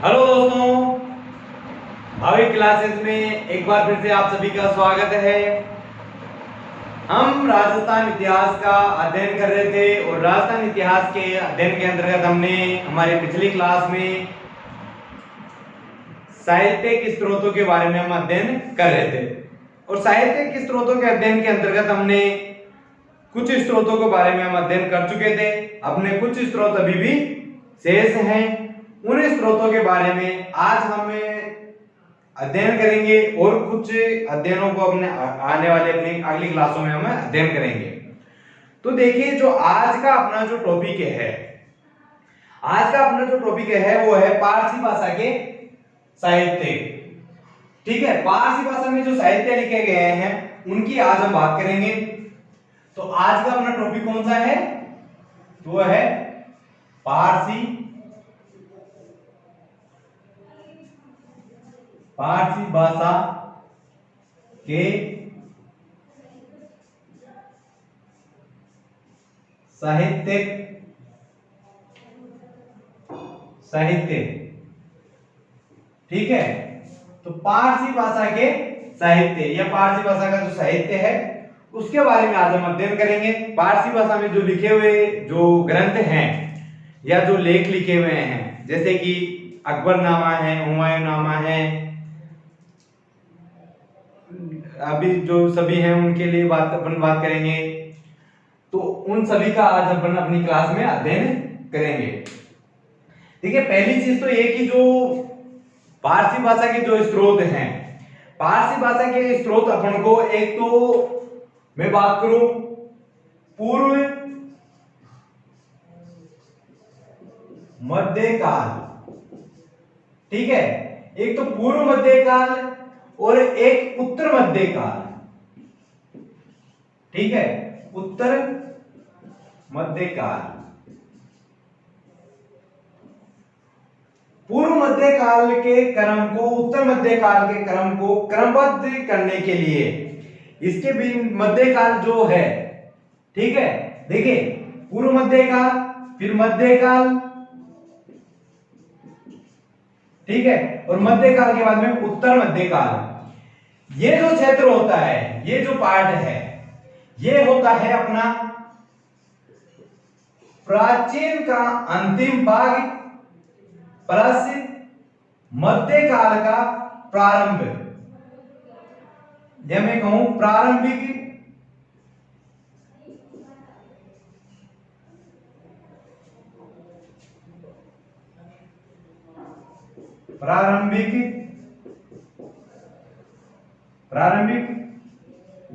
Hello दोस्तों, भावी classes में एक बार फिर से आप सभी का स्वागत है। हम राजस्थान इतिहास का अध्ययन कर रहे थे और राजस्थान इतिहास के अध्ययन के अंतर्गत हमने हमारे पिछली क्लास में साहित्यिक स्रोतों के बारे में हम अध्ययन कर रहे थे और साहित्यिक स्रोतों के अध्ययन के अंतर्गत हमने कुछ स्रोतों के बारे में हम अध्ययन कर चुके थे। अपने कुछ स्रोत अभी भी शेष हैं। उन स्रोतों के बारे में आज हम अध्ययन करेंगे और कुछ अध्ययनों को अपने आने वाले अपनी अगली क्लासों में हम अध्ययन करेंगे। तो देखिए, जो आज का अपना जो टॉपिक है, आज का अपना जो टॉपिक है वो है पारसी भाषा के साहित्य। ठीक है, पारसी भाषा में जो साहित्य लिखे गए हैं उनकी आज हम बात करेंगे। तो आज का अपना टॉपिक कौन सा है? वो है पारसी भाषा के साहित्य। ठीक है, तो पारसी भाषा के साहित्य या पारसी भाषा का जो साहित्य है उसके बारे में आज हम अध्ययन करेंगे। पारसी भाषा में जो लिखे हुए जो ग्रंथ हैं या जो लेख लिखे हुए हैं, जैसे कि अकबरनामा है, हुमायूंनामा है, अभी जो सभी हैं उनके लिए अपन बात करेंगे। तो उन सभी का आज अपन अपनी क्लास में अध्ययन करेंगे। देखिए, पहली चीज तो ये कि जो पारसी भाषा के जो स्रोत हैं, पारसी भाषा के स्रोत अपन को, एक तो मैं बात करूं पूर्व मध्यकाल। ठीक है, एक तो पूर्व मध्यकाल और एक उत्तर मध्यकाल। ठीक है, उत्तर मध्यकाल। पूर्व मध्यकाल के क्रम को, उत्तर मध्यकाल के क्रम को क्रमबद्ध करने के लिए इसके भी मध्यकाल जो है, ठीक है, देखिए पूर्व मध्यकाल, फिर मध्यकाल, ठीक है, और मध्यकाल के बाद में उत्तर मध्यकाल। ये जो क्षेत्र होता है, ये जो पार्ट है, ये होता है अपना प्राचीन का अंतिम भाग प्लस मध्यकाल का प्रारंभ, या मैं कहूं प्रारंभिक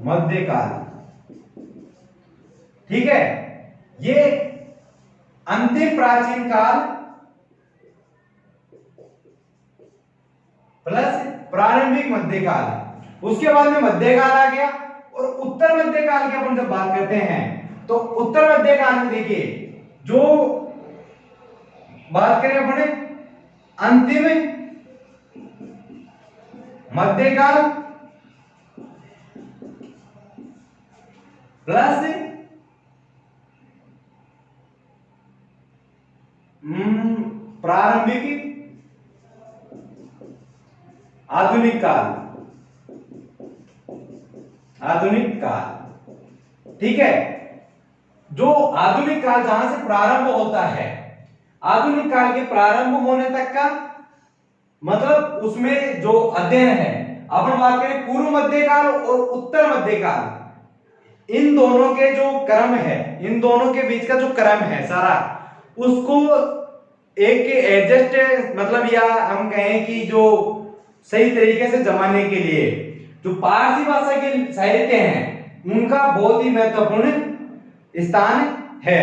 मध्यकाल। ठीक है, ये अंतिम प्राचीन काल प्लस प्रारंभिक मध्यकाल। उसके बाद में मध्यकाल आ गया और उत्तर मध्यकाल की अपन जब बात करते हैं तो उत्तर मध्यकाल में देखिए जो बात करें अपने अंतिम मध्यकाल प्लस प्रारंभिक आधुनिक काल। ठीक है, जो आधुनिक काल जहां से प्रारंभ होता है, आधुनिक काल के प्रारंभ होने तक का मतलब उसमें जो अध्ययन है, अपन बात करें पूर्व मध्यकाल और उत्तर मध्यकाल, इन दोनों के जो क्रम है, इन दोनों के बीच का जो क्रम है सारा, उसको एक एडजस्ट मतलब या हम कहें कि जो सही तरीके से जमाने के लिए जो पारसी भाषा के साहित्य हैं उनका बहुत ही महत्वपूर्ण स्थान है।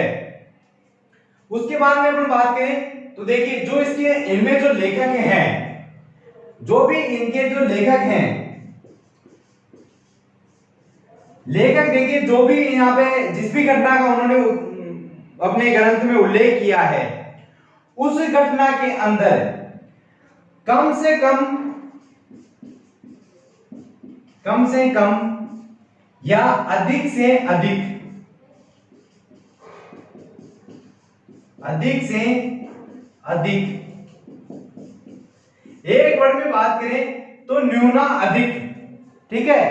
उसके बाद में अपन बात करें तो देखिए जो इसके इनमें जो लेखक हैं, जो भी इनके जो लेखक हैं, लेखक देखिए जो भी यहाँ पे जिस भी घटना का उन्होंने अपने ग्रंथ में उल्लेख किया है, उस घटना के अंदर कम से कम या अधिक से अधिक वर्ड में बात करें तो न्यूना अधिक, ठीक है,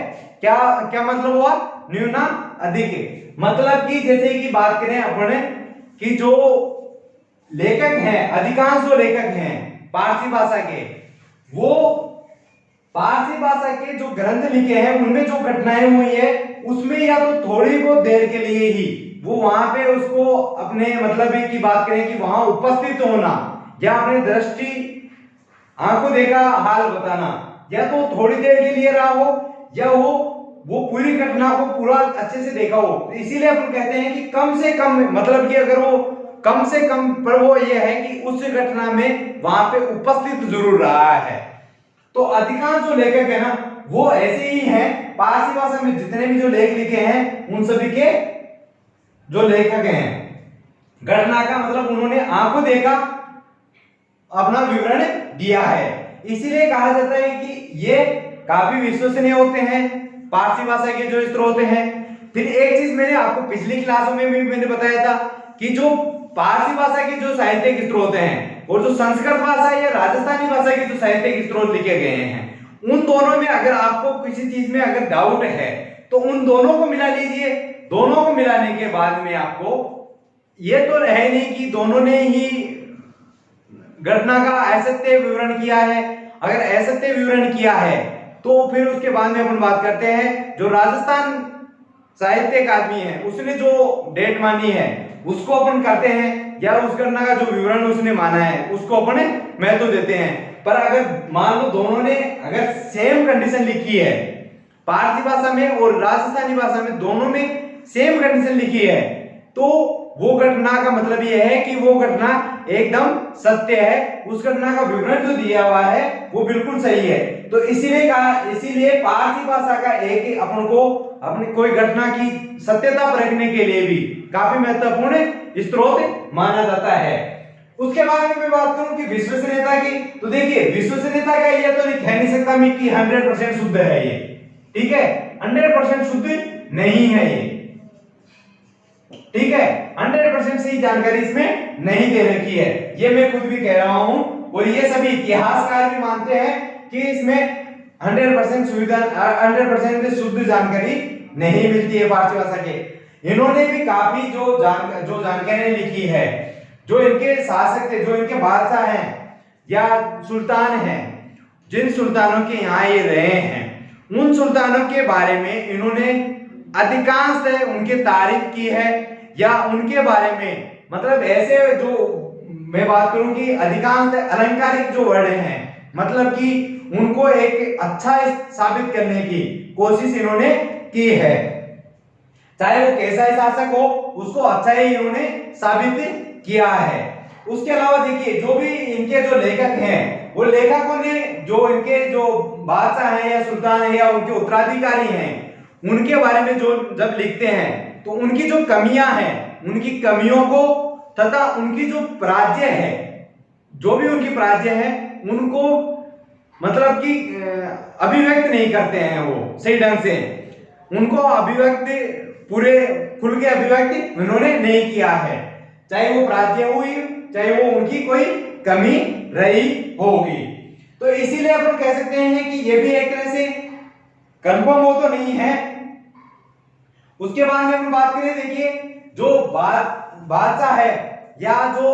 क्या क्या मतलब हुआ, न्यूना अधिक, मतलब कि जैसे कि बात करें अपन कि जो लेखक हैं, अधिकांश जो लेखक हैं पारसी भाषा के, वो पारसी भाषा के जो ग्रंथ लिखे हैं उनमें जो घटनाएं हुई है उसमें या तो थोड़ी बहुत देर के लिए ही वो वहां पे उसको अपने मतलब की बात करें कि वहां उपस्थित होना या अपनी दृष्टि आंखों देखा हाल बताना, या तो थोड़ी देर के लिए रहा हो या वो पूरी घटना को पूरा अच्छे से देखा हो। तो इसीलिए अपन कहते हैं कि कम से कम, मतलब कि अगर वो कम से कम पर वो ये है कि उस घटना में वहां पे उपस्थित जरूर रहा है। तो अधिकांश जो लेखक है ना वो ऐसे ही हैं, पारसी भाषा में जितने भी जो लेख लिखे हैं उन सभी के जो लेखक हैं घटना का मतलब उन्होंने आंखों देखा अपना विवरण दिया है। इसीलिए कहा जाता है कि ये काफी विश्वसनीय होते हैं पारसी भाषा के जो स्रोत हैं। फिर एक चीज मैंने आपको पिछली क्लासों में भी मैंने बताया था कि जो पारसी भाषा के जो साहित्यिक स्रोत हैं और जो संस्कृत भाषा या राजस्थानी भाषा के जो साहित्यिक स्रोत लिखे गए हैं उन दोनों में अगर आपको किसी चीज में अगर डाउट है तो उन दोनों को मिला लीजिए। दोनों को मिलाने के बाद में आपको ये तो है नहीं कि दोनों ने ही घटना का असत्य विवरण किया है। अगर असत्य विवरण किया है तो फिर उसके बाद में अपन बात करते हैं जो राजस्थान साहित्य अकादमी है उसने जो डेट मानी है उसको अपन करते हैं या उस घटना का जो विवरण उसने माना है उसको अपन महत्व देते हैं। पर अगर मान लो दोनों ने अगर सेम कंडीशन लिखी है पारसी भाषा में और राजस्थानी भाषा में दोनों में सेम कंडीशन लिखी है तो वो घटना का मतलब यह है कि वो घटना एकदम सत्य है, उस घटना का विवरण जो दिया हुआ है वो बिल्कुल सही है। तो इसीलिए पारसी भाषा का एक अपन को अपनी कोई घटना की सत्यता परखने के लिए भी काफी महत्वपूर्ण स्रोत माना जाता है। उसके बाद में मैं बात करूं कि विश्वसनीयता की, तो देखिए विश्वसनीयता का ये तो कह नहीं सकता मैं कि 100% शुद्ध है ये, ठीक है, 100% शुद्ध नहीं है ये, ठीक है, 100% सही जानकारी इसमें नहीं दे रखी है, ये मैं खुद भी कह रहा हूं और ये सभी इतिहासकार भी मानते हैं कि इसमें 100% शुद्ध जानकारी नहीं मिलती है पारसी भाषा के। इन्होंने भी काफी जो जानकारी लिखी है, जो इनके शासक थे, जो इनके बादशाह हैं या सुल्तान हैं, जिन सुल्तानों के यहाँ ये रहे हैं उन सुल्तानों के बारे में इन्होंने अधिकांश उनके तारीफ की है या उनके बारे में मतलब ऐसे जो मैं बात करूं कि अधिकांश अलंकारिक जो वर्ड हैं मतलब कि उनको एक अच्छा साबित करने की कोशिश इन्होंने की है, चाहे वो कैसा ही शासक हो उसको अच्छा ही इन्होंने साबित किया है। उसके अलावा देखिए जो भी इनके जो लेखक हैं वो लेखकों ने जो इनके जो बादशाह हैं या सुल्तान हैं या उनके उत्तराधिकारी हैं उनके बारे में जो जब लिखते हैं तो उनकी जो कमियां हैं उनकी कमियों को तथा उनकी जो पराजय है, जो भी उनकी पराजय है उनको मतलब कि अभिव्यक्त नहीं करते हैं वो सही ढंग से, उनको अभिव्यक्ति पूरे खुल के अभिव्यक्ति उन्होंने नहीं किया है, चाहे वो पराजय हुई चाहे वो उनकी कोई कमी रही होगी। तो इसीलिए अपन कह सकते हैं कि ये भी एक तरह से कंफर्म हो तो नहीं है। उसके बाद में हम बात करें, देखिए जो बादशाह है या जो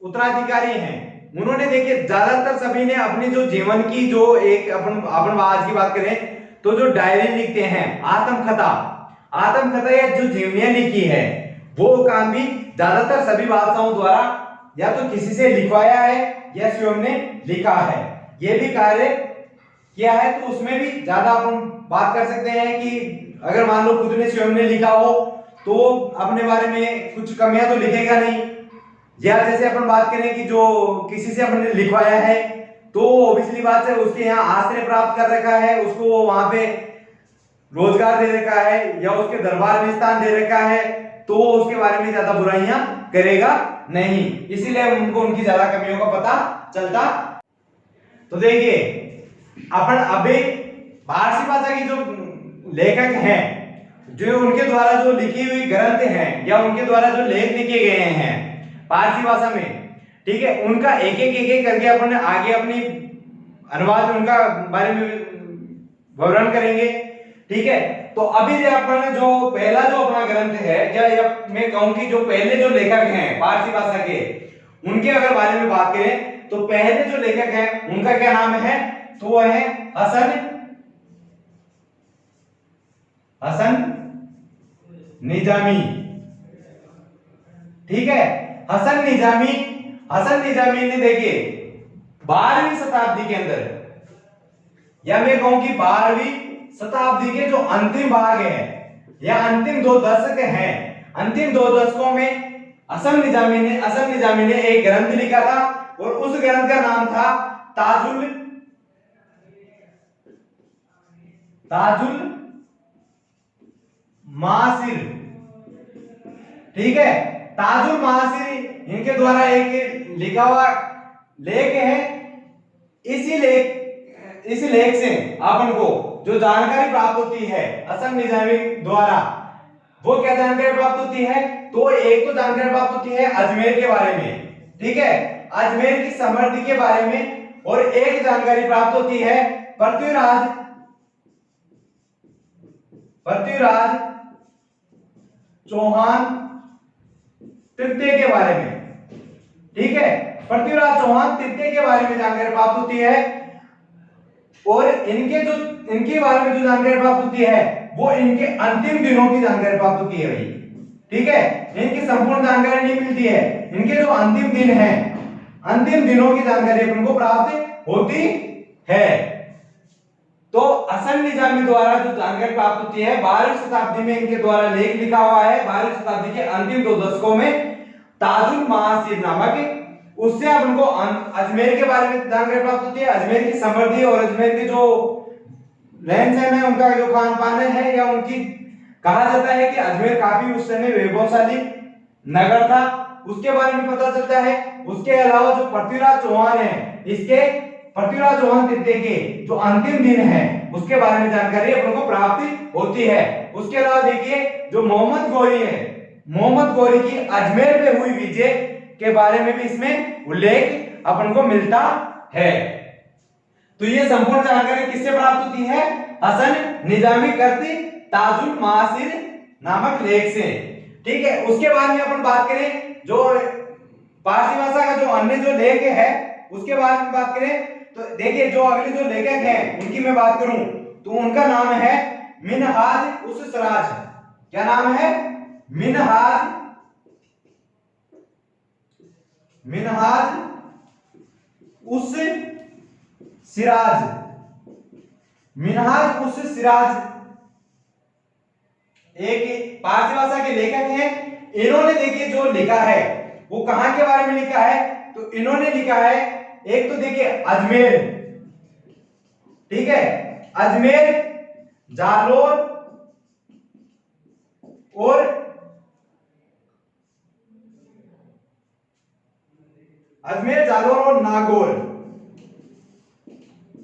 उत्तराधिकारी हैं उन्होंने देखिए ज्यादातर सभी ने अपनी जो जीवन की जो एक अपन आज की बात करें तो जो डायरी लिखते हैं आत्मकथा या जो जीवनियां लिखी है वो काम भी ज्यादातर सभी बादशाहों द्वारा या तो किसी से लिखवाया है या स्वयं ने लिखा है, ये भी कार्य किया है। तो उसमें भी ज्यादा अपन बात कर सकते हैं कि अगर मान लो खुद ने स्वयं ने लिखा हो तो अपने बारे में कुछ कमियां तो लिखेगा नहीं, या जैसे अपन बात करें कि जो किसी से अपन ने लिखवाया है तो ऑब्वियसली बात है उसके यहाँ आश्रय प्राप्त कर रखा है, उसको वहां पे रोजगार दे रखा है या उसके दरबार में स्थान दे रखा है तो उसके बारे में ज्यादा बुराइयां करेगा नहीं, इसीलिए उनको उनकी ज्यादा कमियों का पता चलता। तो देखिए अपन अभी पारसी भाषा की जो लेखक हैं जो उनके द्वारा जो लिखी हुई ग्रंथ हैं या उनके द्वारा जो लेख लिखे गए हैं पारसी भाषा में, ठीक है, उनका एक एक करके अपन आगे अपनी अनुवाद उनका बारे में विवरण करेंगे। ठीक है, तो अभी जो अपन जो पहला जो अपना ग्रंथ है, या मैं कहूं कि जो पहले जो लेखक हैं पारसी भाषा के, उनके अगर बारे में बात करें तो पहले जो लेखक हैं उनका क्या नाम है, तो वो है हसन निजामी। ठीक है, हसन निजामी ने देखिए 12वीं शताब्दी के अंदर, या मैं कहूं कि 12वीं शताब्दी के जो अंतिम भाग है या अंतिम 2 दशक हैं, अंतिम 2 दशकों में हसन निजामी ने एक ग्रंथ लिखा था और उस ग्रंथ का नाम था ताजुल मासिर। ठीक है, ताजुल मासिर इनके द्वारा एक लिखा हुआ लेख है। इसी लेख से अपन को जो जानकारी प्राप्त होती है हसन निजामी द्वारा, वो क्या जानकारी प्राप्त होती है, तो एक तो जानकारी प्राप्त होती है अजमेर के बारे में। ठीक है, अजमेर की समृद्धि के बारे में, और एक जानकारी प्राप्त होती है पृथ्वीराज चौहान तृतीय के बारे में। ठीक है, पृथ्वीराज चौहान तृतीय के बारे में जानकारी प्राप्त होती है, और इनके बारे में जो जानकारी प्राप्त होती है वो इनके अंतिम दिनों की जानकारी प्राप्त होती है भाई। ठीक है, इनकी संपूर्ण जानकारी नहीं मिलती है, इनके जो अंतिम दिन हैं, अंतिम दिनों की जानकारी अपन को प्राप्त होती है। तो हसन निजामी द्वारा जो जानकारी प्राप्त होती है 12वीं शताब्दी में, इनके द्वारा लेख लिखा हुआ है 12वीं शताब्दी के अंतिम 2 दशकों में, ताजुल मासिर नामक, उससे अपन को अजमेर के बारे में जानकारी प्राप्त होती है, अजमेर की समृद्धि और अजमेर के जो रहन सहन है, उनका जो खान पान है, या उनकी कहा जाता है कि अजमेर काफी उस समय वैभवशाली नगर था, उसके बारे में पता चलता है। उसके अलावा जो पृथ्वीराज चौहान है, इसके पृथ्वीराज चौहान तृतीय के जो अंतिम दिन है उसके बारे में जानकारी अपन को प्राप्ति होती है। उसके अलावा देखिए जो मोहम्मद गौरी है, मोहम्मद गौरी की अजमेर पे हुई विजय के बारे में भी इसमें उल्लेख अपन को मिलता है। तो ये संपूर्ण जानकारी किससे प्राप्त होती है, हसन निजामी करती ताजुल मासिर नामक लेख से। ठीक है, उसके बाद में अपन बात करें जो पारसी भाषा का जो अन्य जो लेख है उसके बारे में बात करें, तो देखिए जो अगले जो लेखक हैं उनकी मैं बात करूं तो उनका नाम है मिनहाज उस सिराज। क्या नाम है, मिनहाज उस सिराज। मिनहाज उस सिराज एक पारसी भाषा के लेखक हैं। इन्होंने देखिए जो लिखा है वो कहां के बारे में लिखा है, तो इन्होंने लिखा है एक तो देखिए अजमेर, ठीक है, अजमेर, जालोर और नागौर।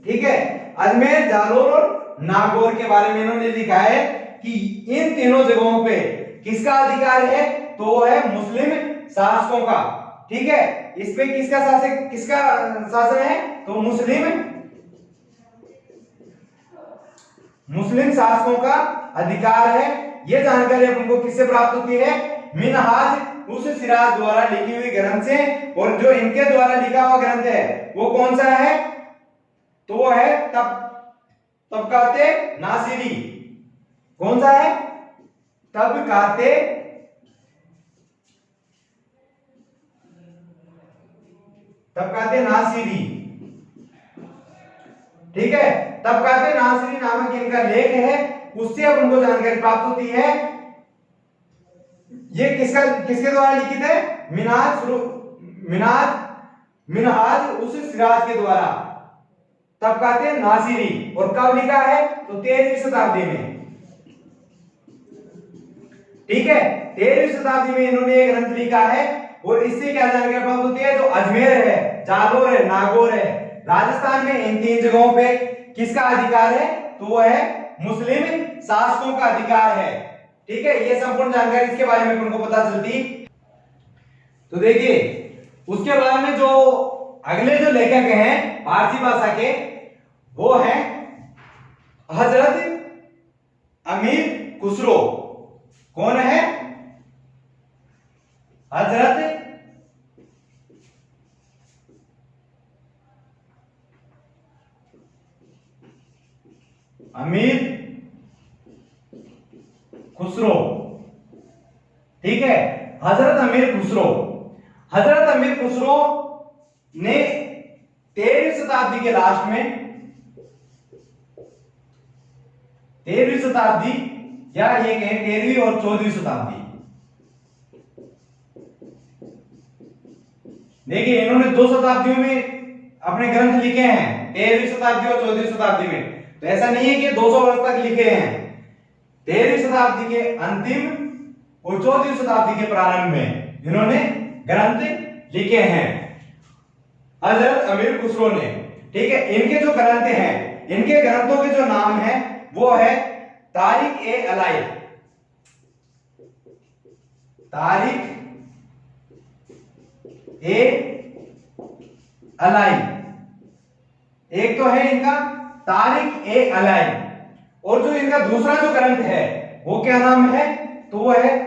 ठीक है, अजमेर, जालोर और नागौर के बारे में इन्होंने लिखा है कि इन तीनों जगहों पे किसका अधिकार है, तो वो है मुस्लिम शासकों का। ठीक है, इस पे किसका शासन है, तो मुस्लिम शासकों का अधिकार है। यह जानकारी अपन को किससे प्राप्त होती है, मिनहाज उस सिराज द्वारा लिखी हुई ग्रंथ से। और जो इनके द्वारा लिखा हुआ ग्रंथ है वो कौन सा है, तो वो है तबकाते नासिरी। कौन सा है, तबकाते नासिरी। ठीक है, तबकाते नासिरी नामक इनका लेख है, उससे अपन को जानकारी प्राप्त होती है। ये किसके द्वारा लिखित है, मिनहाज उस सिराज के द्वारा, तबकाते नासिरी। और कब लिखा है, तो 13वीं शताब्दी में। ठीक है, 13वीं शताब्दी में इन्होंने एक ग्रंथ लिखा है। और इससे क्या जानकारी प्राप्त होती है, जो अजमेर है, जालोर है, नागौर है, राजस्थान में, इन 3 जगहों पे किसका अधिकार है, तो वो है मुस्लिम शासकों का अधिकार है। ठीक है, ये संपूर्ण जानकारी इसके बारे में उनको पता चलती। तो देखिए उसके बाद में जो अगले जो लेखक हैं पारसी भाषा के, वो है हजरत अमीर खुसरो। कौन है? हजरत अमीर खुसरो। ठीक है, हजरत अमीर खुसरो। हजरत अमीर खुसरो ने 13वीं शताब्दी के लास्ट में, 13वीं शताब्दी या ये कहें 13वीं और 14वीं शताब्दी, देखिए इन्होंने 2 शताब्दियों में अपने ग्रंथ लिखे हैं, 13वीं शताब्दी और 14वीं शताब्दी में। तो ऐसा नहीं है कि 200 वर्ष तक लिखे हैं, 13वीं शताब्दी के अंतिम और 14वीं शताब्दी के प्रारंभ में इन्होंने ग्रंथ लिखे हैं हजरत अमीर खुसरो ने। ठीक है, इनके जो ग्रंथ हैं, इनके ग्रंथों के जो नाम है वो है तारीख ए अलाई, तारीख ए अलाई, एक तो है इनका तारीख ए अलाई, और जो इनका दूसरा जो ग्रंथ है वो क्या नाम है? तो वो है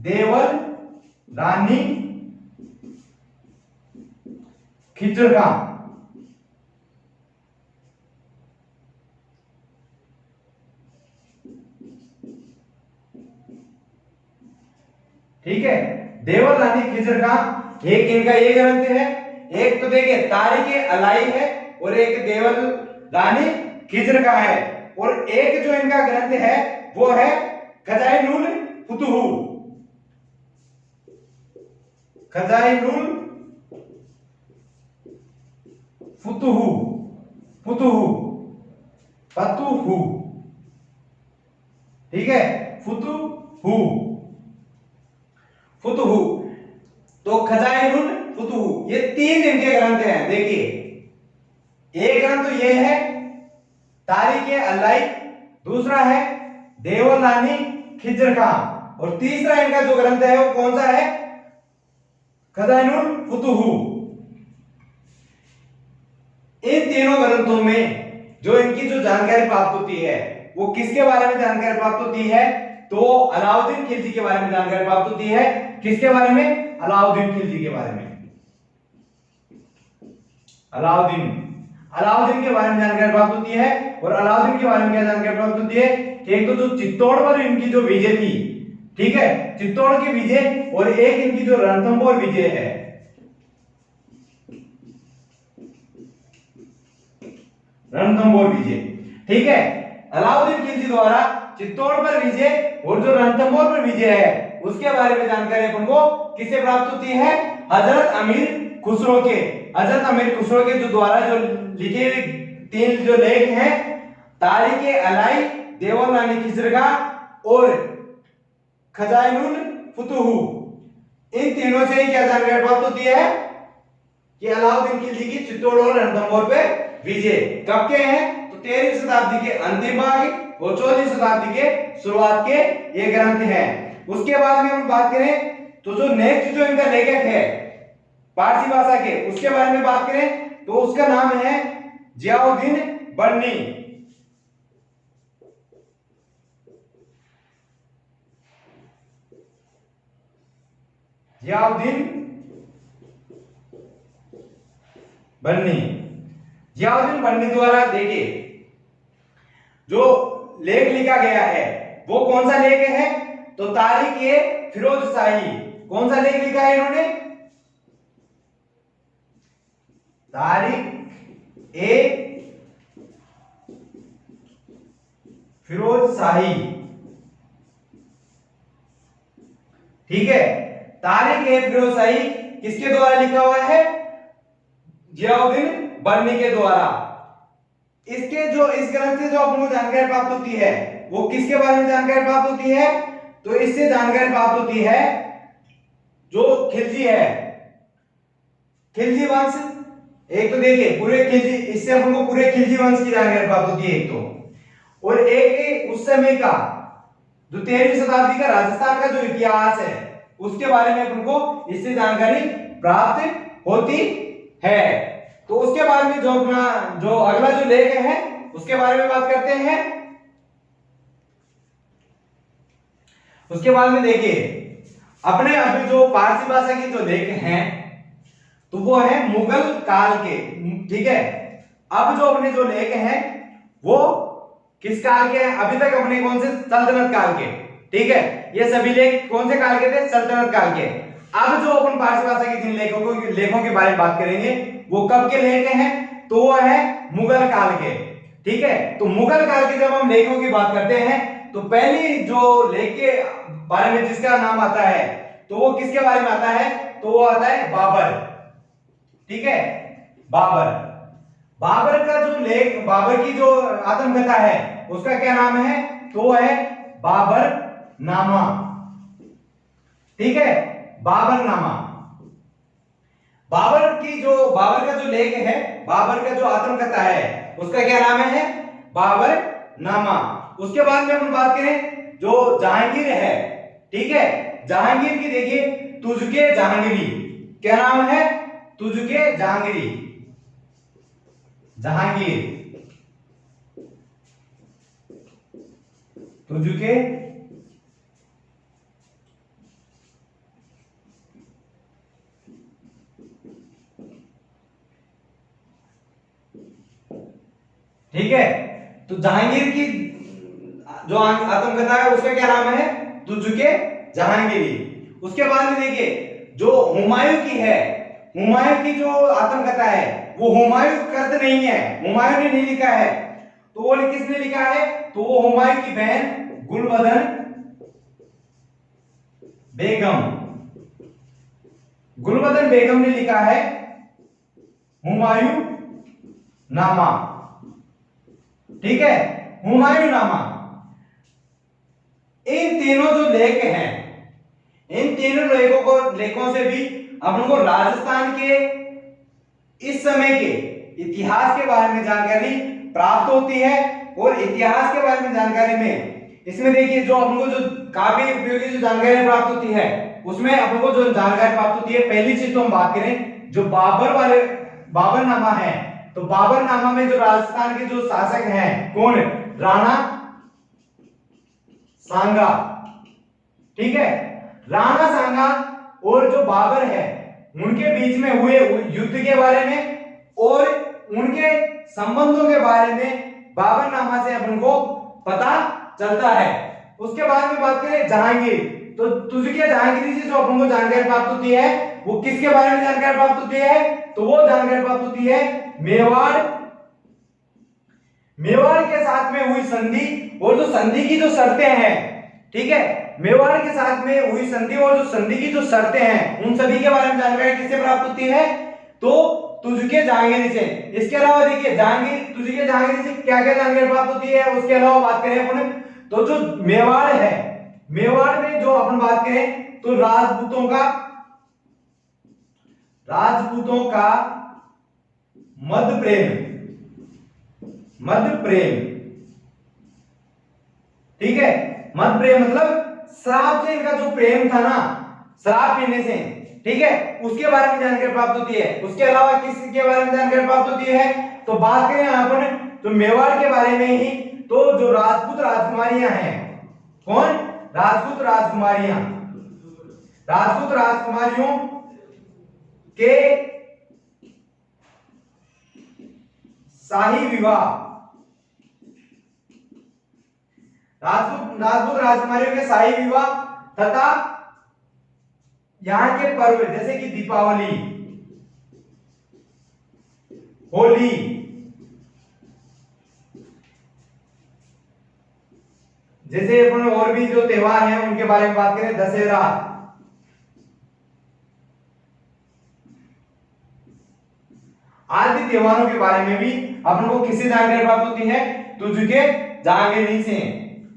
देवल रानी खिजरगाह। ठीक है, देवल रानी खिजरगाह एक इनका ये ग्रंथ है। एक तो देखिए तारीख ए अलाई है और एक देवल रानी खिजरगाह है, और एक जो इनका ग्रंथ है वो है खजाइनुल फुतुहू, खजाइनुल फुतुहू, फुतुहू, फतुहू। ठीक है, फुतुहू, फुतुहू। तो खजाइनुल फुतुहू, ये 3 इनके ग्रंथ हैं। देखिए एक ग्रंथ तो ये है तारीख ए अलाई, दूसरा है देवल रानी खिजरगाह, और तीसरा इनका जो ग्रंथ है वो कौन सा है? खजाइनुल फुतुहू। इन तीनों ग्रंथों में जो इनकी जो जानकारी प्राप्त होती है वो किसके बारे में जानकारी प्राप्त होती है? तो अलाउद्दीन खिलजी के बारे में जानकारी प्राप्त होती है। किसके बारे में? अलाउद्दीन खिलजी के बारे में। अलाउद्दीन के बारे में जानकारी प्राप्त होती है। और अलाउद्दीन के बारे में क्या जानकारी प्राप्त होती है कि एक तो जो चित्तौड़ पर इनकी जो विजय थी, ठीक है, चित्तौड़ की विजय, और एक इनकी जो रणथंभौर विजय है, रणथंभौर विजय। ठीक है, अलाउद्दीन खिलजी द्वारा चित्तौड़ पर विजय और जो रणथंभौर पर विजय है उसके बारे में जानकारी अपन को किससे प्राप्त होती है? हजरत अमीर खुसरो के, हजरत अमीर खुसरो के जो द्वारा जो लिखे हुए 3 जो लेख हैं, तारीख ए अलाई, देवल रानी खिजरगाह और खजाइनुल फुतुहू, इन तीनों से ही क्या जानकारी प्राप्त होती है कि अलाउद्दीन खिलजी की चित्तौड़ और रणथंभौर पे विजय कब के हैं? तो 13वीं शताब्दी के अंतिम भाग और 14वीं शताब्दी के शुरुआत के ये ग्रंथ हैं। उसके बाद में हम बात करें तो जो नेक्स्ट जो इनका लेखक है पारसी भाषा के, उसके बारे में बात करें तो उसका नाम है जियाउद्दीन बन्नी। जियाउद्दीन बन्नी। जियाउद्दीन बन्नी द्वारा देखिए जो लेख लिखा गया है वो कौन सा लेख है? तो तारीख ए फिरोज शाही। कौन सा लेख लिखा है इन्होंने? तारीख ए फिरोज शाही। ठीक है, तारीख ए फिरोज शाही किसके द्वारा लिखा हुआ है? जियाउद्दीन बन्नी के द्वारा। इसके जो इस ग्रंथ से जो अपन को जानकारी प्राप्त होती है वो किसके बारे में जानकारी प्राप्त होती है? तो इससे जानकारी प्राप्त होती है जो खिलजी है, खिलजी वंश। एक तो देखिए पूरे खिलजी, इससे अपन को पूरे खिलजी वंश की जानकारी प्राप्त होती है एक तो, और एक उस समय का जो 13वीं शताब्दी का राजस्थान का जो इतिहास है उसके बारे में अपन को इससे जानकारी प्राप्त होती है। तो उसके बाद में जो अपना जो अगला जो लेख है उसके बारे में बात करते हैं। उसके बाद में देखिए अपने अभी जो पारसी भाषा की जो लेख हैं तो वो है मुगल काल के, ठीक है। अब जो अपने जो लेख हैं वो किस काल के हैं? अभी तक अपने कौन से? सल्तनत काल के, ठीक है। ये सभी लेख कौन से काल के थे? सल्तनत काल के। अब जो अपन पारसी भाषा के जिन लेखों के बारे में बात करेंगे वो कब के लेख हैं? तो वो है मुगल काल के, ठीक है। तो मुगल काल के जब हम लेखों की बात करते हैं तो पहली जो लेख के बारे में जिसका नाम आता है तो वो किसके बारे में आता है? तो वो आता है बाबर, ठीक है। बाबर, बाबर का जो लेख, बाबर की जो आत्मकथा है उसका क्या नाम है? तो वो है बाबर नामा, ठीक है। बाबर नामा, बाबर का जो लेख है, बाबर का जो आत्मकथा है उसका क्या नाम है? बाबर नामा। उसके बाद में हम बात करें जो जहांगीर है, ठीक है। जहांगीर की देखिए तुझके जहांगीरी, क्या नाम है? तुझके जहांगीरी, जहांगीर, तुझके ठीक है। तो जहांगीर की जो आत्मकथा है उसका क्या नाम है? तुझके जहांगीरी। उसके बाद में देखिए जो हुमायूं की है, हुमायूं की जो आत्मकथा है वो हुमायूं कृत नहीं है, हुमायूं ने नहीं लिखा है। तो वो किसने लिखा है? तो वो हुमायूं की बहन गुलबदन बेगम, गुलबदन बेगम ने लिखा है हुमायूं नामा, ठीक है। हुमायूं नामा। इन तीनों जो लेख हैं, इन तीनों लेखों से भी अपन को राजस्थान के इस समय के इतिहास के बारे में जानकारी प्राप्त होती है। और इतिहास के बारे में जानकारी में इसमें देखिए जो अपन को जो काफी उपयोगी जो जानकारी प्राप्त होती है उसमें अपन को जो जानकारी प्राप्त होती है, पहली चीज तो हम बात करें जो बाबरनामा है। तो बाबरनामा में जो राजस्थान के जो शासक हैं कौन? राणा सांगा, ठीक है। राणा सांगा और जो बाबर है उनके बीच में हुए युद्ध के बारे में और उनके संबंधों के बारे में बाबरनामा से अपन को पता चलता है। उसके बाद में बात करें जहांगीर, तो तुझके जहांगीरी से जो अपन को जानकारी प्राप्त होती है वो किसके बारे में जानकारी प्राप्त होती है? तो वो जानकारी प्राप्त होती है मेवाड़ के साथ में हुई संधि और जो संधि की जो शर्तें हैं, ठीक है। मेवाड़ के साथ में हुई संधि और जो संधि की जो शर्तें हैं उन सभी के बारे में जानकारी किससे प्राप्त होती है? तो तुझके जहांगीरी से। इसके अलावा देखिए तुझके जहांगीरी से क्या क्या जानकारी प्राप्त होती है उसके अलावा बात करें अपन तो जो मेवाड़ है, मेवाड़ में जो अपन बात करें तो राजपूतों का मध्य प्रेम, ठीक है। मध्य प्रेम मतलब शराब से इनका जो प्रेम था ना, शराब पीने से, ठीक है, उसके बारे में जानकारी प्राप्त होती है। उसके अलावा किसके बारे में जानकारी प्राप्त होती है? तो बात करें यहां पर तो मेवाड़ के बारे में ही, तो जो राजपूत राजकुमारियां हैं, कौन? राजपूत राजकुमारियों के शाही विवाह, राजपूत राजकुमारियों के शाही विवाह तथा यहाँ के पर्व जैसे कि दीपावली, होली, जैसे अपन और भी जो त्योहार हैं उनके बारे में बात करें, दशहरा, आदि त्योहारों के बारे में भी अपन को किससे जानकारी प्राप्त होती है? तुझके जहांगीरी से,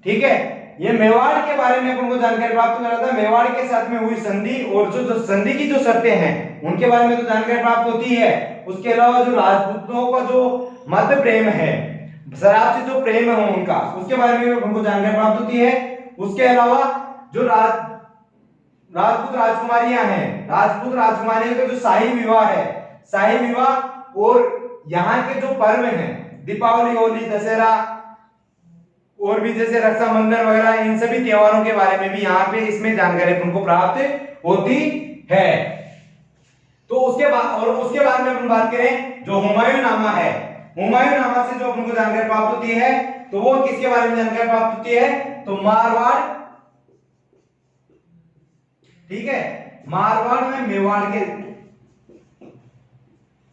ठीक है। ये मेवाड़ के बारे में अपन को जानकारी प्राप्त हो रहा था, मेवाड़ के साथ में हुई संधि और जो संधि की जो शर्तें हैं उनके बारे में तो जानकारी प्राप्त होती है। उसके अलावा जो राजपूतों का जो मध्य प्रेम है, शराब से जो प्रेम है उनका, उसके बारे में हमको जानकारी प्राप्त होती है। उसके अलावा जो राजपूत राजकुमारियां हैं, राजपूत राजकुमारियों का जो शाही विवाह है, शाही विवाह और यहाँ के जो पर्व हैं दीपावली, होली, दशहरा और भी जैसे रक्षाबंधन वगैरह, इन सभी त्योहारों के बारे में भी यहाँ पे इसमें जानकारी अपन को प्राप्त होती है। तो उसके बाद में अपन बात करें जो हुमायूंनामा है, हुमायूंनामा से जो अपन को जानकारी प्राप्त होती है तो वो किसके बारे में जानकारी प्राप्त होती है, तो मारवाड़, ठीक है, मारवाड़ में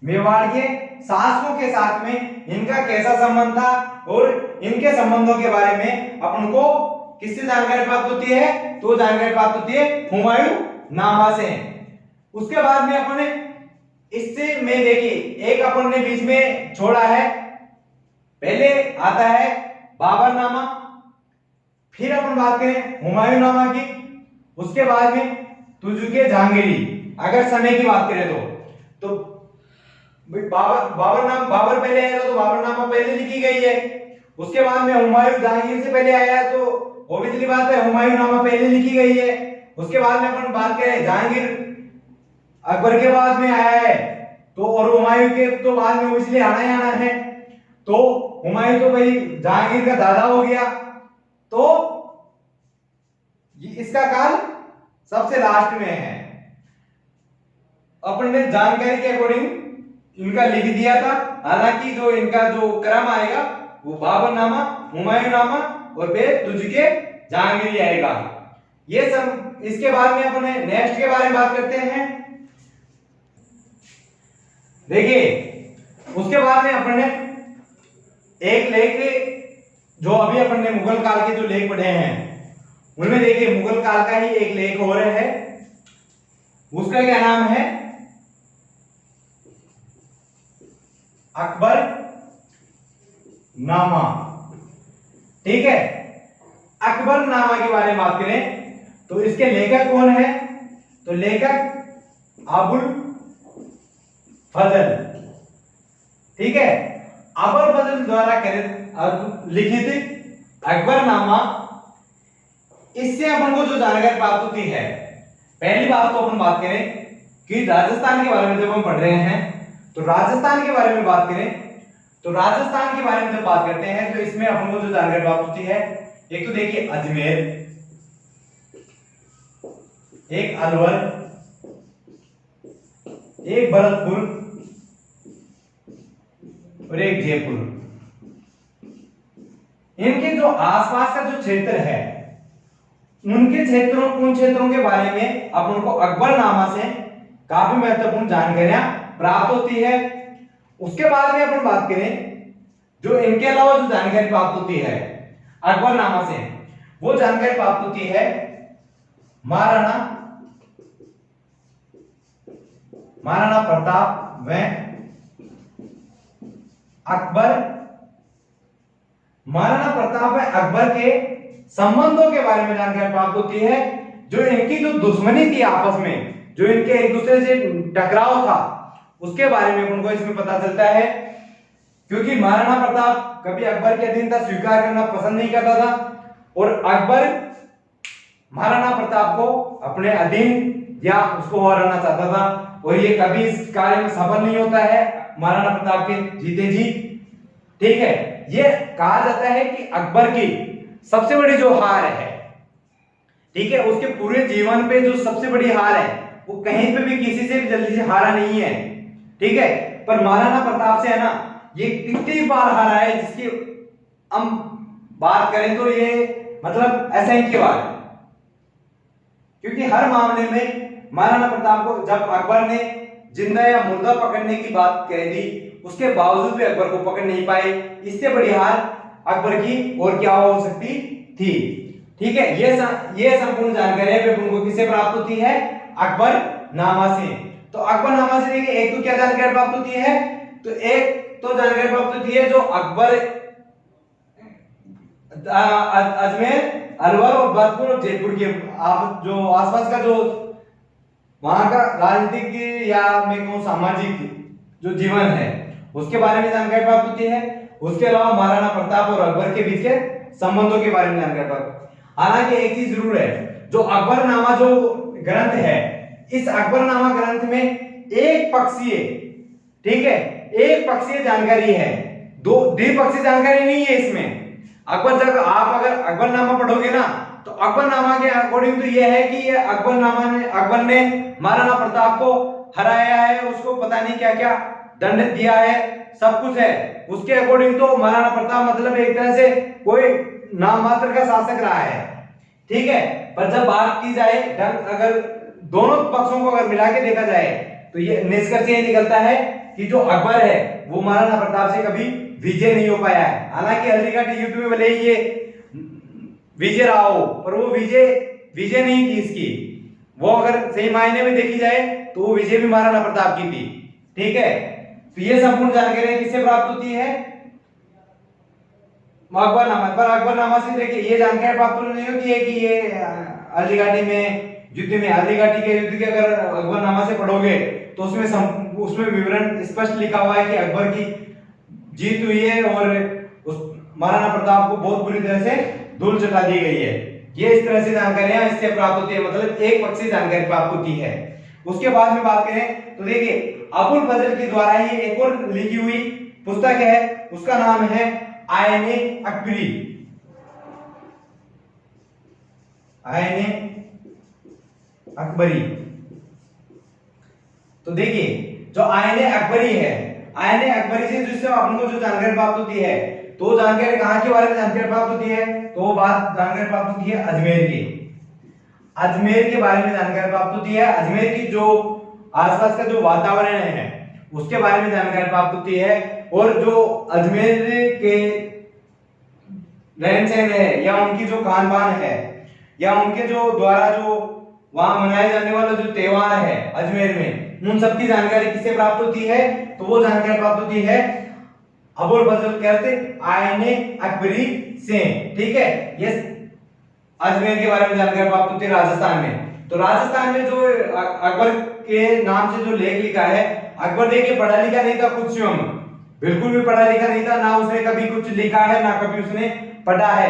मेवाड़ के शासकों के साथ में इनका कैसा संबंध था और इनके संबंधों के बारे में अपन को किससे जानकारी प्राप्त होती है, तो जानकारी प्राप्त होती है हुमायूंनामा से। उसके बाद में अपन इससे में देखिए एक अपन ने बीच में छोड़ा है, पहले आता है बाबरनामा, फिर अपन बात करें हुमायूंनामा की, उसके बाद में तुर्जुके जहांगीरी। अगर समय की बात करें तो बाबर पहले आया तो बाबरनामा पहले लिखी गई है, उसके बाद में हुमायूं जहांगीर से पहले आया तो ऑब्वियसली बात है हुमायूंनामा पहले लिखी गई है। उसके बाद में अपन बात करें जहांगीर अकबर के बाद में आया है तो, और हुमायूं के तो बाद में ऑब्वियसली आना ही आना है, तो हुमायूं तो भाई जहांगीर का दादा हो गया, तो इसका काल सबसे लास्ट में है। अपन ने जानकारी के अकॉर्डिंग इनका लिख दिया था, हालांकि जो इनका जो क्रम आएगा वो बाबरनामा, हुमायूंनामा और फिर तुर्जुके जहांगीरी आएगा। ये सब इसके बाद में अपन नेक्स्ट के बारे में बात करते हैं। देखिए उसके बाद में अपन ने एक लेख जो अभी अपन ने मुगल काल के जो लेख पढ़े हैं उनमें देखिए मुगल काल का ही एक लेख और है, उसका क्या नाम है, अकबर नामा। ठीक है, अकबर नामा के बारे में बात करें तो इसके लेखक कौन है, तो लेखक अबुल फजल, ठीक है, अबुल फजल द्वारा लिखित अकबर नामा। इससे अपन को जो जानकारी प्राप्त होती है, पहली बात तो अपन बात करें कि राजस्थान के बारे में जब हम पढ़ रहे हैं तो राजस्थान के बारे में बात करें तो राजस्थान के बारे में जब बात करते हैं तो इसमें अपन को जो जानकारी प्राप्त होती है, एक तो देखिए अजमेर, एक अलवर, एक भरतपुर और एक जयपुर। इनके जो आसपास का जो क्षेत्र है उन क्षेत्रों के बारे में अपन को अकबरनामा से काफी महत्वपूर्ण जानकारियां प्राप्त होती है। उसके बाद में अपन बात करें जो इनके अलावा जो जानकारी प्राप्त होती है अकबरनामा से, वो जानकारी प्राप्त होती है महाराणा प्रताप व अकबर, महाराणा प्रताप व अकबर के संबंधों के बारे में जानकारी प्राप्त होती है। जो इनकी जो दुश्मनी थी आपस में, जो इनके एक दूसरे से टकराव था, उसके बारे में उनको इसमें पता चलता है। क्योंकि महाराणा प्रताप कभी अकबर के अधीन था, स्वीकार करना पसंद नहीं करता था, और अकबर महाराणा प्रताप को अपने अधीन या उसको हराना चाहता था, और ये कभी इस कार्य में सफल नहीं होता है महाराणा प्रताप के जीते जी। ठीक है, ये कहा जाता है कि अकबर की सबसे बड़ी जो हार है, ठीक है, उसके पूरे जीवन पे जो सबसे बड़ी हार है वो कहीं पे भी किसी से भी जल्दी से हारा नहीं है। ठीक है, पर महाराणा प्रताप से है ना, ये कितनी बार हारा है, जिसकी हम बात करें तो ये मतलब असंख्य बार, क्योंकि हर मामले में महाराणा प्रताप को जब अकबर ने जिंदा या मुर्दा पकड़ने की बात कह दी, उसके बावजूद भी अकबर को पकड़ नहीं पाए। इससे बड़ी हार अकबर की और क्या हो सकती थी। ठीक है, ये संपूर्ण जानकारी उनको किससे प्राप्त होती है, अकबरनामा से। तो अकबरनामा से देखिए एक तो क्या जानकारी प्राप्त होती है, तो एक तो जानकारी प्राप्त होती है जो अकबर अजमेर, अलवर और भरतपुर और जयपुर के आप जो आसपास का जो वहां का राजनीतिक या मैं कहूं सामाजिक जो जीवन है उसके बारे में जानकारी प्राप्त होती है। उसके अलावा महाराणा प्रताप और अकबर के बीच के संबंधों के बारे में जानकारी प्राप्त। हालांकि एक चीज जरूर है, जो अकबरनामा जो ग्रंथ है, इस अकबरनामा ग्रंथ में एक पक्षीय, ठीक है, एक पक्षीय जानकारी है, दो द्विपक्षीय जानकारी नहीं है इसमें। अकबर, जब आप अगर अकबरनामा पढ़ोगे ना तो अकबरनामा के अकॉर्डिंग तो ये है कि ये अकबर ने महाराणा प्रताप को हराया है, उसको पता नहीं क्या क्या दंड दिया है, सब कुछ है। उसके अकॉर्डिंग तो महाराणा प्रताप मतलब एक तरह से कोई नाम मात्र का शासक रहा है, ठीक है। पर जब बात की जाए अगर दोनों पक्षों को अगर मिला के देखा जाए तो ये निष्कर्ष ये निकलता है कि जो अकबर है वो महाराणा प्रताप से कभी विजय नहीं हो पाया है। हालांकि हल्दीघाटी युद्ध में भले ही ये विजय रहा हो, पर वो विजय नहीं थी इसकी। वो अगर सही मायने में देखी जाए तो वो विजय भी महाराणा प्रताप की थी, ठीक है। तो ये संपूर्ण जानकारी किससे प्राप्त होती है? अकबरनामा। पर अकबरनामा से देखिए ये जानकारी प्राप्त नहीं होती है कि ये हल्दीघाटी में युद्ध में, हल्दीघाटी के युद्ध के अगर अकबरनामा से पढ़ोगे तो उसमें विवरण स्पष्ट लिखा हुआ है कि अकबर की जीत हुई है और उस महाराणा प्रताप को बहुत बुरी तरह से धूल चटा दी गई है। ये इस तरह से जानकारियां इससे प्राप्त होती है, मतलब एक पक्षीय जानकारी प्राप्त होती है। उसके बाद में बात करें तो देखिए अबुल फजल के द्वारा ही एक और लिखी हुई पुस्तक है, उसका नाम है आयने अकबरी। आयने अकबरी। तो देखिए जो आयने अकबरी है, आयने अकबरी से जिससे अपन को जो जानकारी प्राप्त होती है, तो जानकारी कहां के बारे में जानकारी प्राप्त होती है? तो वो बात जानकारी प्राप्त होती है अजमेर की। अजमेर के बारे में जानकारी प्राप्त होती है। अजमेर की जो आसपास का जो वातावरण है उसके बारे में जानकारी प्राप्त होती है। और जो अजमेर के रहन सहन है या उनकी जो खान पान है या उनके जो द्वारा जो वहां मनाए जाने वाला जो त्योहार है अजमेर में, उन सब की जानकारी किससे प्राप्त होती है? तो वो जानकारी प्राप्त होती है अबुल फजल कहते आयने अकबरी से, ठीक है। ये अजमेर के बारे में जानकारी प्राप्त होती है राजस्थान में। तो राजस्थान में जो अकबर के नाम से जो लेख लिखा है, अकबर देखिए पढ़ा लिखा नहीं था खुद स्वयं, बिल्कुल भी पढ़ा लिखा नहीं था, ना उसने कभी कुछ लिखा है ना कभी उसने पढ़ा है।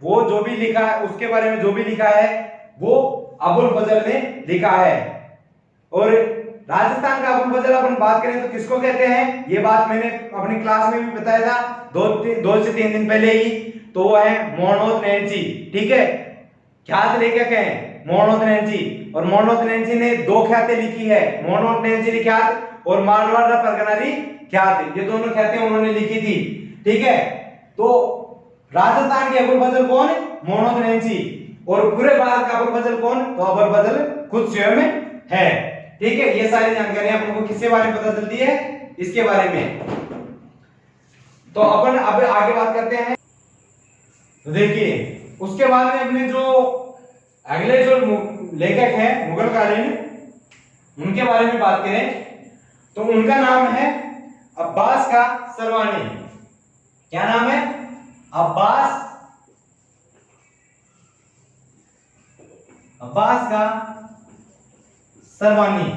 वो जो भी लिखा है उसके बारे में जो भी लिखा है वो अबुल फजल ने लिखा है। और राजस्थान का अबुल फजल अपन बात करें तो किसको कहते हैं? ये बात मैंने अपनी क्लास में भी बताया था 2 से 3 दिन पहले ही। तो वो है मोहम्मद नैंसी, ठीक है। ख्यात लेखक है मोहम्मद नैंसी, और मोहम्मद नैंसी ने 2 ख्यातें लिखी है, मोहम्मद नैंसी की ख्यात और मारवाड़ परगनारी ख्यात, ये दोनों ख्यातें उन्होंने लिखी थी, ठीक है। तो राजस्थान के अबुल फजल कौन? मोहम्मद नैंसी। और पूरे भारत का अबुल फजल कौन? तो अबुल फजल खुद स्वयं है, ठीक है। ये सारी जानकारियां अपन को किसके बारे में पता चलती है? इसके बारे में। तो अपन अब आगे बात करते हैं। तो देखिए उसके बाद में अपने जो अगले जो लेखक हैं मुगलकालीन, उनके बारे में बात करें तो उनका नाम है अब्बास का सरवानी। क्या नाम है? अब्बास का सरवानी,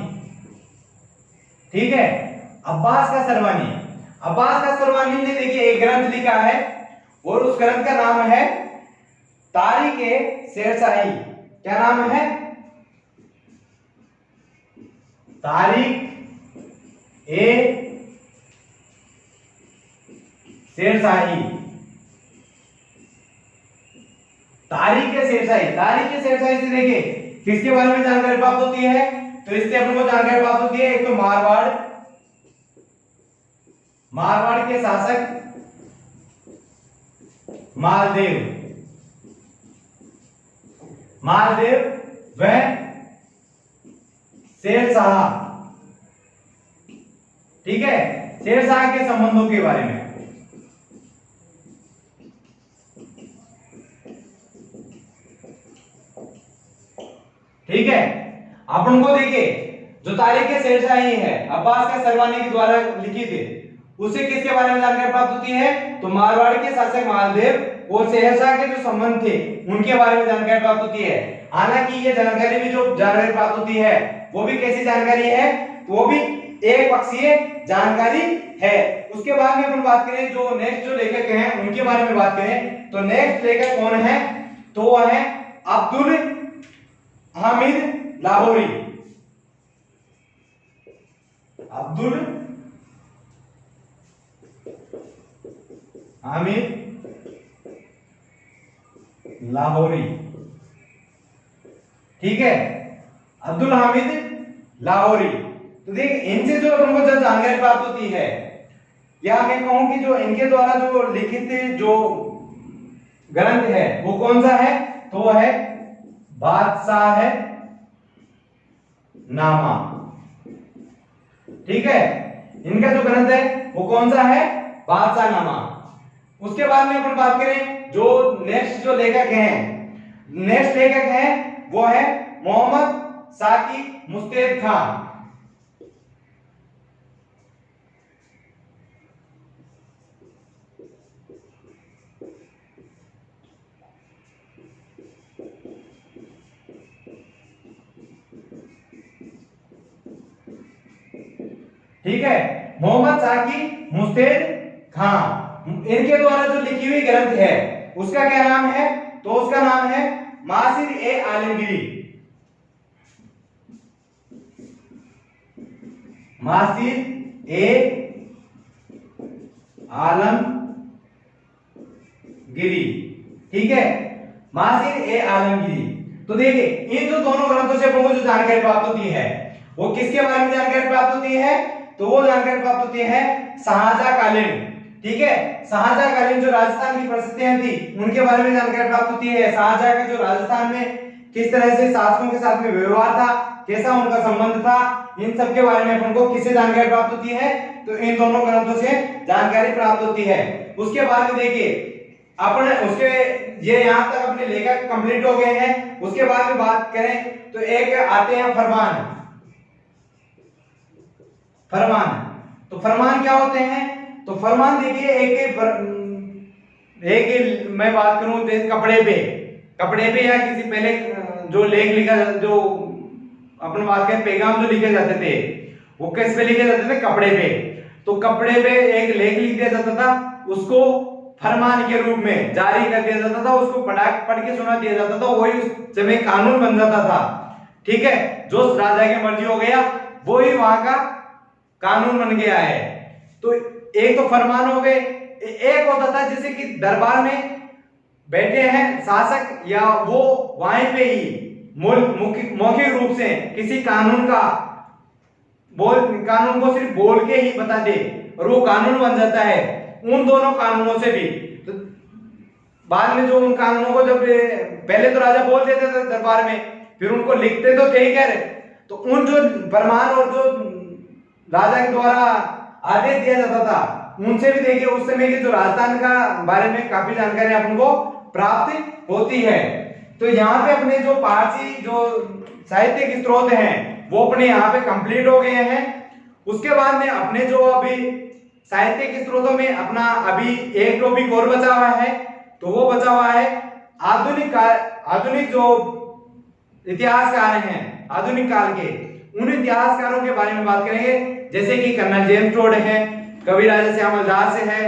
ठीक है। अब्बास का सरवानी। अब्बास का सरवानी ने देखिए एक ग्रंथ लिखा है और उस ग्रंथ का नाम है तारीख-ए शेरशाही। क्या नाम है? तारीख-ए शेरशाही। तारीख-ए शेरशाही। तारीख-ए शेरशाही से देखिए किसके बारे में जानकारी प्राप्त होती है? तो इससे अपन को जानकारी प्राप्त होती है एक तो मारवाड़ के शासक मालदेव व शेरशाह, ठीक है। शेरशाह के संबंधों के बारे में। ठीक है। अपन को देखिए जो तारीख-ए शेरशाही है अब्बास के सरवानी के द्वारा लिखी थी, उसे किसके बारे में जानकारी प्राप्त होती है? तो मारवाड़ के शासक मालदेव और शेरशाह के जो संबंध थे उनके बारे में जानकारी प्राप्त होती है। हालांकि ये जानकारी भी जो जानकारी प्राप्त होती है वो भी कैसी जानकारी है? वो भी एक पक्षीय जानकारी है। उसके बाद में अपन बात करें जो नेक्स्ट जो लेखक हैं उनके बारे में बात करें तो नेक्स्ट लेखक कौन है? तो वो है अब्दुल हामिद लाहौरी। अब्दुल हामिद लाहौरी, ठीक है, अब्दुल हामिद लाहौरी। तो देख इनसे जो हमको जो जानकारी प्राप्त होती है, या मैं कहूं कि जो इनके द्वारा जो लिखित जो ग्रंथ है वो कौन सा है, तो वो है बादशाह नामा, ठीक है। इनका जो ग्रंथ है वो कौन सा है, बादशाह नामा। उसके बाद में अपन बात करें जो नेक्स्ट जो लेखक हैं वो है मोहम्मद साकी मुस्तैद खान। ठीक है, मोहम्मद साकी मुस्तैद खान, इनके द्वारा जो लिखी हुई ग्रंथ है उसका क्या नाम है, तो उसका नाम है मासिर ए आलमगीरी। मासिर ए आलमगीरी, ठीक है, मासिर ए आलमगीरी। तो देखिए इन जो दोनों ग्रंथों से हमको जो जानकारी प्राप्त होती है वो किसके बारे में जानकारी प्राप्त होती है, तो वो जानकारी प्राप्त होती है शाहजहांकालीन, ठीक है, शाहजहांकालीन जो राजस्थान की परिस्थितियां थी उनके बारे में जानकारी प्राप्त होती है। शाहजहां का जो राजस्थान में किस तरह से शासकों के साथ में व्यवहार था, कैसा उनका संबंध था, इन सब के बारे में अपन को किससे जानकारी प्राप्त होती है, तो इन दोनों ग्रंथों से जानकारी प्राप्त होती है। उसके बाद में देखिए अपने उसके ये यहाँ तक अपने लेखक कंप्लीट हो गए हैं। उसके बाद में बात करें तो एक आते हैं फरमान। तो फरमान क्या होते हैं, तो फरमान देखिए एक मैं बात करूं कपड़े पे या किसी पहले जो लेख लिखा जो अपन बात करें पैगाम जो लिखे जाते थे वो किस पे लिखे जाते थे, कपड़े पे। तो कपड़े पे एक लेख लिख दिया जाता था, उसको फरमान के रूप में जारी कर दिया जाता था, उसको पढ़ के सुना दिया जाता था, वही उस समय कानून बन जाता था, ठीक है। जो राजा की मर्जी हो गया वही वहां का कानून बन गया है। तो एक तो फरमान हो गए, एक होता था जैसे कि दरबार में बैठे हैं शासक या वो वहीं पे ही मौखिक रूप से किसी कानून को सिर्फ बोल के ही बता दे और वो कानून बन जाता है। उन दोनों कानूनों से भी तो बाद में जो उन कानूनों को जब पहले तो राजा बोल देते थे दरबार में, फिर उनको लिखते तो थे ही कह रहे, तो उन जो फरमान और जो राजा के द्वारा आदेश दिया जाता था उनसे भी देखिए उस समय के जो राजस्थान का बारे में काफी जानकारी अपन को प्राप्त होती है। तो यहाँ पे अपने जो पारसी जो साहित्यिक स्रोत हैं वो अपने यहाँ पे कंप्लीट हो गए हैं। उसके बाद में अपने जो अभी साहित्यिक स्रोतों में अपना अभी एक टॉपिक और बचा हुआ है, तो वो बचा हुआ है आधुनिक जो इतिहासकार हैं आधुनिक काल के, उन इतिहासकारों के बारे में बात करेंगे, जैसे कि कर्नल जेम्स टोड है, कवि राजा श्यामल दास है,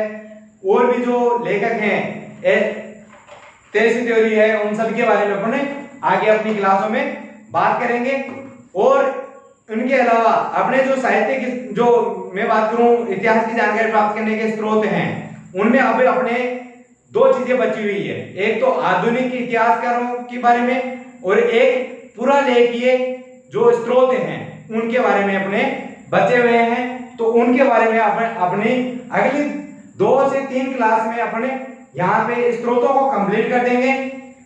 और भी जो लेखक हैं तेसी त्योरी है, उन सब के बारे में अपन आगे अपनी क्लासों में बात करेंगे। और उनके अलावा अपने जो साहित्य जो मैं बात करूं इतिहास की जानकारी प्राप्त करने के स्रोत हैं उनमें अभी अपने दो चीजें बची हुई है, एक तो आधुनिक इतिहासकारों के बारे में और एक पूरा लेखीय जो स्रोत हैं उनके बारे में अपने बचे हुए हैं। तो उनके बारे में अपने अगली 2 से 3 क्लास में अपने यहाँ पे स्रोतों को कंप्लीट कर देंगे,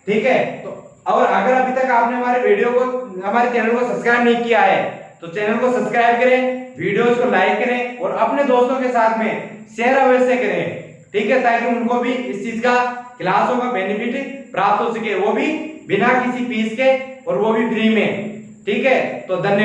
ठीक है। तो और अगर अभी तक आपने हमारे चैनल को सब्सक्राइब नहीं किया है तो चैनल को सब्सक्राइब करें, वीडियोस को लाइक करें और अपने दोस्तों के साथ में शेयर अवश्य करें, ठीक है, ताकि उनको भी इस चीज का क्लासों का बेनिफिट प्राप्त हो सके, वो भी बिना किसी फीस के और वो भी फ्री में, ठीक है। तो धन्यवाद।